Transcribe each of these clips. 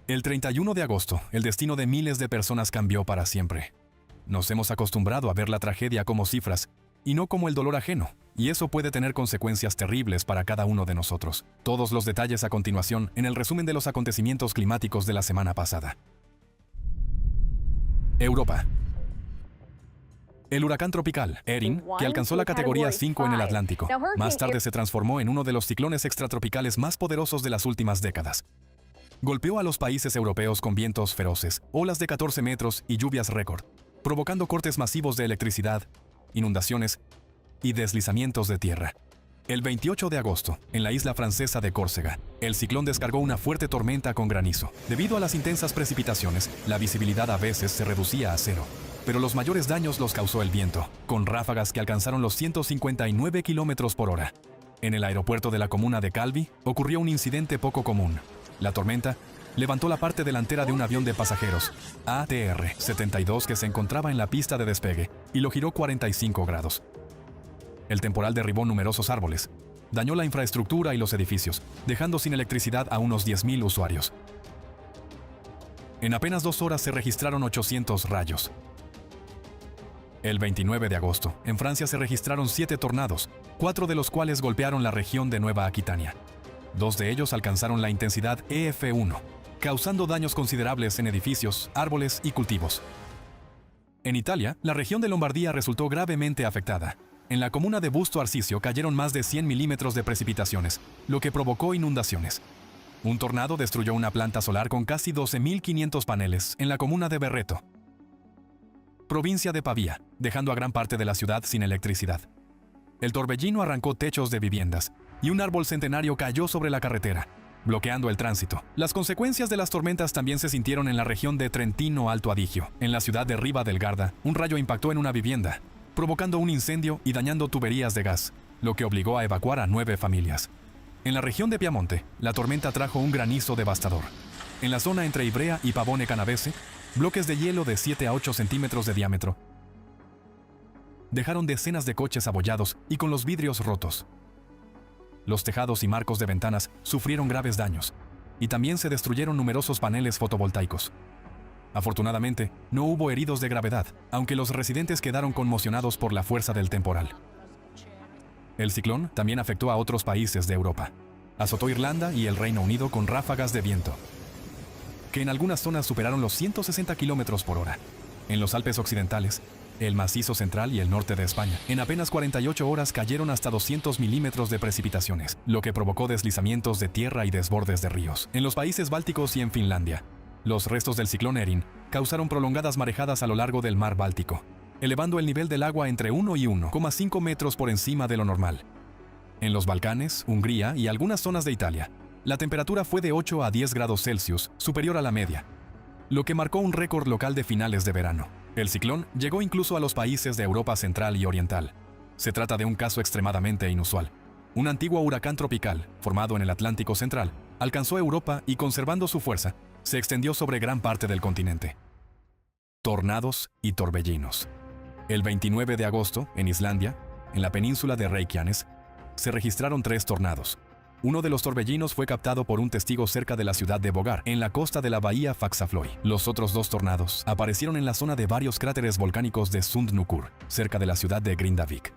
El 31 de agosto, el destino de miles de personas cambió para siempre. Nos hemos acostumbrado a ver la tragedia como cifras y no como el dolor ajeno, y eso puede tener consecuencias terribles para cada uno de nosotros. Todos los detalles a continuación en el resumen de los acontecimientos climáticos de la semana pasada. Europa. El huracán tropical Erin, que alcanzó la categoría 5 en el Atlántico, más tarde se transformó en uno de los ciclones extratropicales más poderosos de las últimas décadas. Golpeó a los países europeos con vientos feroces, olas de 14 metros y lluvias récord, provocando cortes masivos de electricidad, inundaciones y deslizamientos de tierra. El 28 de agosto, en la isla francesa de Córcega, el ciclón descargó una fuerte tormenta con granizo. Debido a las intensas precipitaciones, la visibilidad a veces se reducía a cero. Pero los mayores daños los causó el viento, con ráfagas que alcanzaron los 159 kilómetros por hora. En el aeropuerto de la comuna de Calvi ocurrió un incidente poco común. La tormenta levantó la parte delantera de un avión de pasajeros, ATR-72, que se encontraba en la pista de despegue, y lo giró 45 grados. El temporal derribó numerosos árboles, dañó la infraestructura y los edificios, dejando sin electricidad a unos 10.000 usuarios. En apenas 2 horas se registraron 800 rayos. El 29 de agosto, en Francia se registraron 7 tornados, 4 de los cuales golpearon la región de Nueva Aquitania. 2 de ellos alcanzaron la intensidad EF1, causando daños considerables en edificios, árboles y cultivos. En Italia, la región de Lombardía resultó gravemente afectada. En la comuna de Busto Arsizio cayeron más de 100 milímetros de precipitaciones, lo que provocó inundaciones. Un tornado destruyó una planta solar con casi 12.500 paneles en la comuna de Berreto, provincia de Pavía, dejando a gran parte de la ciudad sin electricidad. El torbellino arrancó techos de viviendas y un árbol centenario cayó sobre la carretera, bloqueando el tránsito. Las consecuencias de las tormentas también se sintieron en la región de Trentino Alto Adigio. En la ciudad de Riva del Garda, un rayo impactó en una vivienda, provocando un incendio y dañando tuberías de gas, lo que obligó a evacuar a 9 familias. En la región de Piamonte, la tormenta trajo un granizo devastador. En la zona entre Ivrea y Pavone Canavese, bloques de hielo de 7 a 8 centímetros de diámetro dejaron decenas de coches abollados y con los vidrios rotos. Los tejados y marcos de ventanas sufrieron graves daños, y también se destruyeron numerosos paneles fotovoltaicos. Afortunadamente, no hubo heridos de gravedad, aunque los residentes quedaron conmocionados por la fuerza del temporal. El ciclón también afectó a otros países de Europa. Azotó Irlanda y el Reino Unido con ráfagas de viento, que en algunas zonas superaron los 160 kilómetros por hora. En los Alpes occidentales, el macizo central y el norte de España, en apenas 48 horas cayeron hasta 200 milímetros de precipitaciones, lo que provocó deslizamientos de tierra y desbordes de ríos. En los países bálticos y en Finlandia, los restos del ciclón Erin causaron prolongadas marejadas a lo largo del mar Báltico, elevando el nivel del agua entre 1 y 1,5 metros por encima de lo normal. En los Balcanes, Hungría y algunas zonas de Italia, la temperatura fue de 8 a 10 grados Celsius, superior a la media, lo que marcó un récord local de finales de verano. El ciclón llegó incluso a los países de Europa Central y Oriental. Se trata de un caso extremadamente inusual. Un antiguo huracán tropical, formado en el Atlántico Central, alcanzó Europa y, conservando su fuerza, se extendió sobre gran parte del continente. Tornados y torbellinos. El 29 de agosto, en Islandia, en la península de Reykjanes, se registraron 3 tornados. Uno de los torbellinos fue captado por un testigo cerca de la ciudad de Bogar, en la costa de la bahía Faxaflói. Los otros 2 tornados aparecieron en la zona de varios cráteres volcánicos de Sundhnúkur, cerca de la ciudad de Grindavik.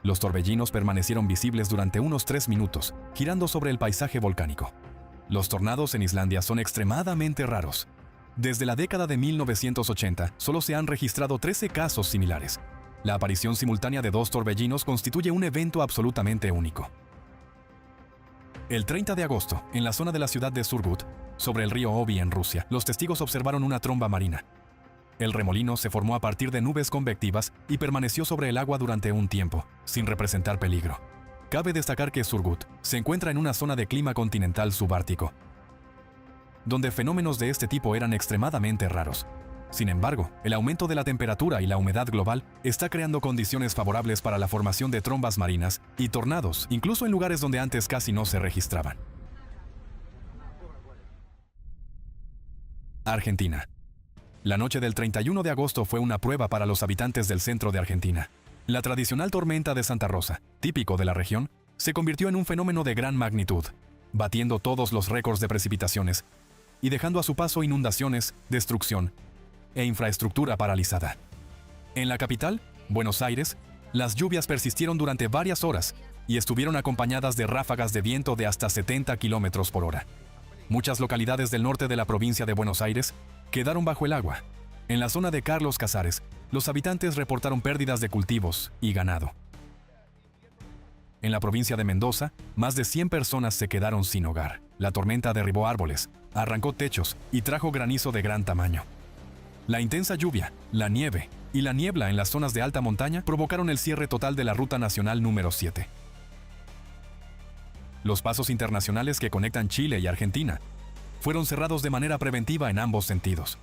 Los torbellinos permanecieron visibles durante unos 3 minutos, girando sobre el paisaje volcánico. Los tornados en Islandia son extremadamente raros. Desde la década de 1980, solo se han registrado 13 casos similares. La aparición simultánea de 2 torbellinos constituye un evento absolutamente único. El 30 de agosto, en la zona de la ciudad de Surgut, sobre el río Obi en Rusia, los testigos observaron una tromba marina. El remolino se formó a partir de nubes convectivas y permaneció sobre el agua durante un tiempo, sin representar peligro. Cabe destacar que Surgut se encuentra en una zona de clima continental subártico, donde fenómenos de este tipo eran extremadamente raros. Sin embargo, el aumento de la temperatura y la humedad global está creando condiciones favorables para la formación de trombas marinas y tornados, incluso en lugares donde antes casi no se registraban. Argentina. La noche del 31 de agosto fue una prueba para los habitantes del centro de Argentina. La tradicional tormenta de Santa Rosa, típico de la región, se convirtió en un fenómeno de gran magnitud, batiendo todos los récords de precipitaciones y dejando a su paso inundaciones, destrucción e infraestructura paralizada. En la capital, Buenos Aires, las lluvias persistieron durante varias horas y estuvieron acompañadas de ráfagas de viento de hasta 70 kilómetros por hora. Muchas localidades del norte de la provincia de Buenos Aires quedaron bajo el agua. En la zona de Carlos Casares, los habitantes reportaron pérdidas de cultivos y ganado. En la provincia de Mendoza, más de 100 personas se quedaron sin hogar. La tormenta derribó árboles, arrancó techos y trajo granizo de gran tamaño. La intensa lluvia, la nieve y la niebla en las zonas de alta montaña provocaron el cierre total de la Ruta Nacional número 7. Los pasos internacionales que conectan Chile y Argentina fueron cerrados de manera preventiva en ambos sentidos.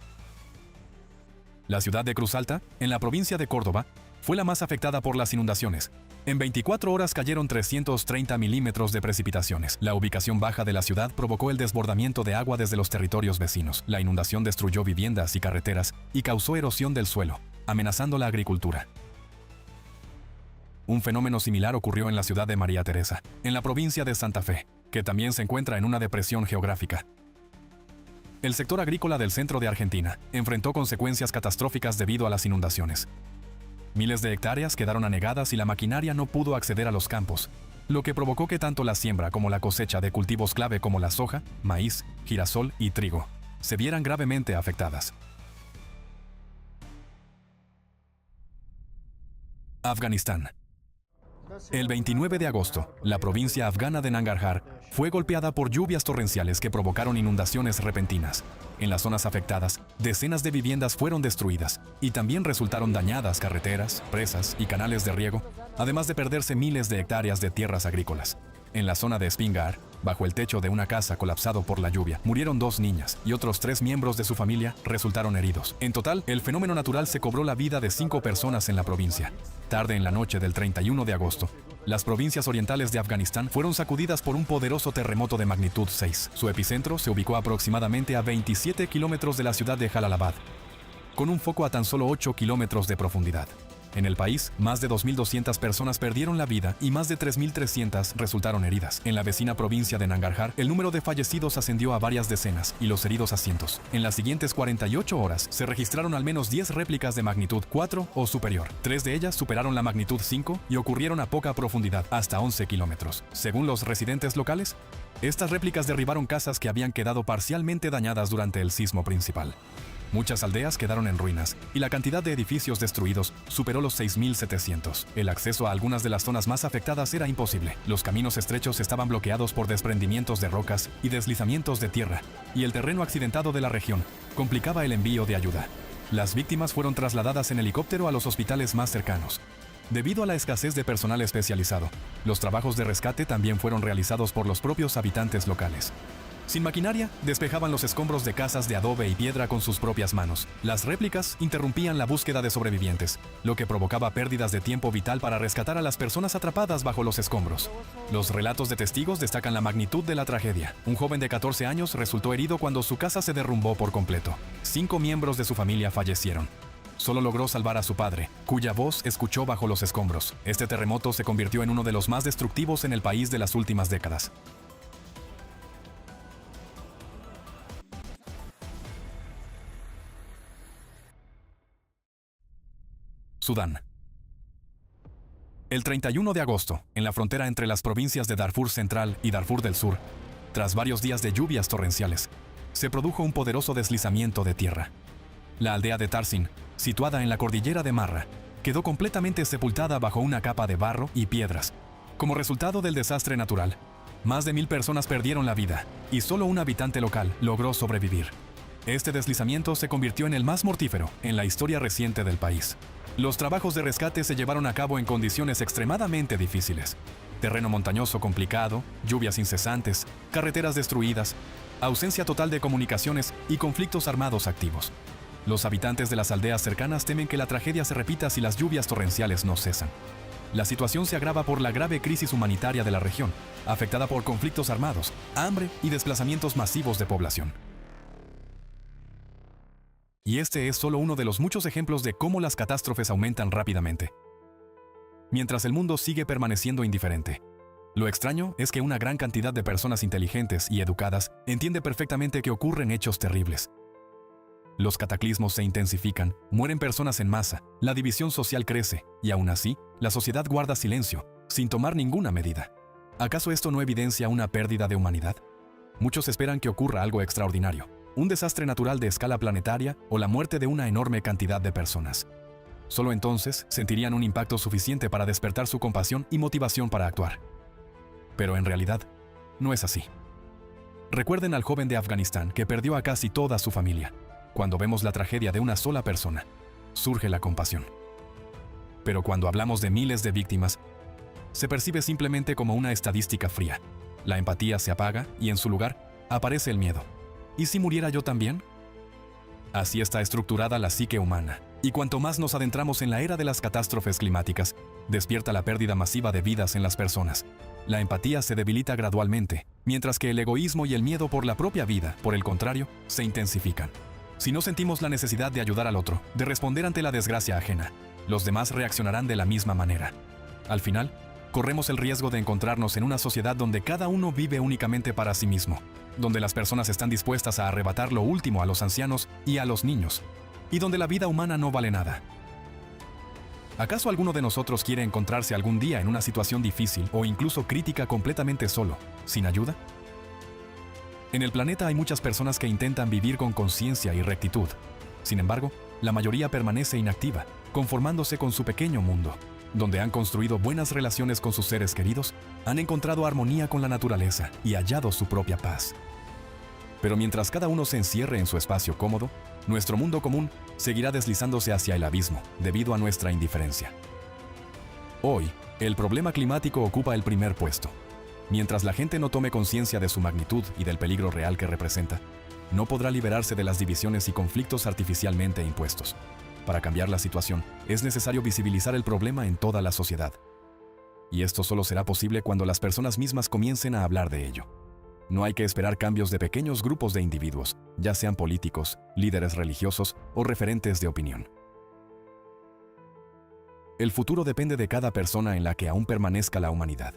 La ciudad de Cruz Alta, en la provincia de Córdoba, fue la más afectada por las inundaciones. En 24 horas cayeron 330 milímetros de precipitaciones. La ubicación baja de la ciudad provocó el desbordamiento de agua desde los territorios vecinos. La inundación destruyó viviendas y carreteras y causó erosión del suelo, amenazando la agricultura. Un fenómeno similar ocurrió en la ciudad de María Teresa, en la provincia de Santa Fe, que también se encuentra en una depresión geográfica. El sector agrícola del centro de Argentina enfrentó consecuencias catastróficas debido a las inundaciones. Miles de hectáreas quedaron anegadas y la maquinaria no pudo acceder a los campos, lo que provocó que tanto la siembra como la cosecha de cultivos clave como la soja, maíz, girasol y trigo se vieran gravemente afectadas. Afganistán. El 29 de agosto, la provincia afgana de Nangarhar fue golpeada por lluvias torrenciales que provocaron inundaciones repentinas. En las zonas afectadas, decenas de viviendas fueron destruidas y también resultaron dañadas carreteras, presas y canales de riego, además de perderse miles de hectáreas de tierras agrícolas. En la zona de Spingar, bajo el techo de una casa colapsado por la lluvia, murieron 2 niñas y otros 3 miembros de su familia resultaron heridos. En total, el fenómeno natural se cobró la vida de 5 personas en la provincia. Tarde en la noche del 31 de agosto, las provincias orientales de Afganistán fueron sacudidas por un poderoso terremoto de magnitud 6. Su epicentro se ubicó aproximadamente a 27 kilómetros de la ciudad de Jalalabad, con un foco a tan solo 8 kilómetros de profundidad. En el país, más de 2.200 personas perdieron la vida y más de 3.300 resultaron heridas. En la vecina provincia de Nangarhar, el número de fallecidos ascendió a varias decenas y los heridos a cientos. En las siguientes 48 horas, se registraron al menos 10 réplicas de magnitud 4 o superior. 3 de ellas superaron la magnitud 5 y ocurrieron a poca profundidad, hasta 11 kilómetros. Según los residentes locales, estas réplicas derribaron casas que habían quedado parcialmente dañadas durante el sismo principal. Muchas aldeas quedaron en ruinas y la cantidad de edificios destruidos superó los 6.700. El acceso a algunas de las zonas más afectadas era imposible. Los caminos estrechos estaban bloqueados por desprendimientos de rocas y deslizamientos de tierra, y el terreno accidentado de la región complicaba el envío de ayuda. Las víctimas fueron trasladadas en helicóptero a los hospitales más cercanos. Debido a la escasez de personal especializado, los trabajos de rescate también fueron realizados por los propios habitantes locales. Sin maquinaria, despejaban los escombros de casas de adobe y piedra con sus propias manos. Las réplicas interrumpían la búsqueda de sobrevivientes, lo que provocaba pérdidas de tiempo vital para rescatar a las personas atrapadas bajo los escombros. Los relatos de testigos destacan la magnitud de la tragedia. Un joven de 14 años resultó herido cuando su casa se derrumbó por completo. 5 miembros de su familia fallecieron. Solo logró salvar a su padre, cuya voz escuchó bajo los escombros. Este terremoto se convirtió en uno de los más destructivos en el país de las últimas décadas. Sudán. El 31 de agosto, en la frontera entre las provincias de Darfur Central y Darfur del Sur, tras varios días de lluvias torrenciales, se produjo un poderoso deslizamiento de tierra. La aldea de Tarsin, situada en la cordillera de Marra, quedó completamente sepultada bajo una capa de barro y piedras. Como resultado del desastre natural, más de 1.000 personas perdieron la vida y solo un habitante local logró sobrevivir. Este deslizamiento se convirtió en el más mortífero en la historia reciente del país. Los trabajos de rescate se llevaron a cabo en condiciones extremadamente difíciles. Terreno montañoso complicado, lluvias incesantes, carreteras destruidas, ausencia total de comunicaciones y conflictos armados activos. Los habitantes de las aldeas cercanas temen que la tragedia se repita si las lluvias torrenciales no cesan. La situación se agrava por la grave crisis humanitaria de la región, afectada por conflictos armados, hambre y desplazamientos masivos de población. Y este es solo uno de los muchos ejemplos de cómo las catástrofes aumentan rápidamente. Mientras el mundo sigue permaneciendo indiferente, Lo extraño es que una gran cantidad de personas inteligentes y educadas entiende perfectamente que ocurren hechos terribles. Los cataclismos se intensifican, mueren personas en masa, la división social crece, y aún así, la sociedad guarda silencio, sin tomar ninguna medida. ¿Acaso esto no evidencia una pérdida de humanidad? Muchos esperan que ocurra algo extraordinario, un desastre natural de escala planetaria o la muerte de una enorme cantidad de personas. Solo entonces sentirían un impacto suficiente para despertar su compasión y motivación para actuar. Pero en realidad, no es así. Recuerden al joven de Afganistán que perdió a casi toda su familia. Cuando vemos la tragedia de una sola persona, surge la compasión. Pero cuando hablamos de miles de víctimas, se percibe simplemente como una estadística fría. La empatía se apaga y en su lugar aparece el miedo. ¿Y si muriera yo también? Así está estructurada la psique humana, y cuanto más nos adentramos en la era de las catástrofes climáticas, despierta la pérdida masiva de vidas en las personas. La empatía se debilita gradualmente, mientras que el egoísmo y el miedo por la propia vida, por el contrario, se intensifican. Si no sentimos la necesidad de ayudar al otro, de responder ante la desgracia ajena, los demás reaccionarán de la misma manera. Al final, corremos el riesgo de encontrarnos en una sociedad donde cada uno vive únicamente para sí mismo, donde las personas están dispuestas a arrebatar lo último a los ancianos y a los niños, y donde la vida humana no vale nada. ¿Acaso alguno de nosotros quiere encontrarse algún día en una situación difícil o incluso crítica completamente solo, sin ayuda? En el planeta hay muchas personas que intentan vivir con conciencia y rectitud. Sin embargo, la mayoría permanece inactiva, conformándose con su pequeño mundo, donde han construido buenas relaciones con sus seres queridos, han encontrado armonía con la naturaleza y hallado su propia paz. Pero mientras cada uno se encierre en su espacio cómodo, nuestro mundo común seguirá deslizándose hacia el abismo debido a nuestra indiferencia. Hoy, el problema climático ocupa el primer puesto. Mientras la gente no tome conciencia de su magnitud y del peligro real que representa, no podrá liberarse de las divisiones y conflictos artificialmente impuestos. Para cambiar la situación, es necesario visibilizar el problema en toda la sociedad. Y esto solo será posible cuando las personas mismas comiencen a hablar de ello. No hay que esperar cambios de pequeños grupos de individuos, ya sean políticos, líderes religiosos o referentes de opinión. El futuro depende de cada persona en la que aún permanezca la humanidad.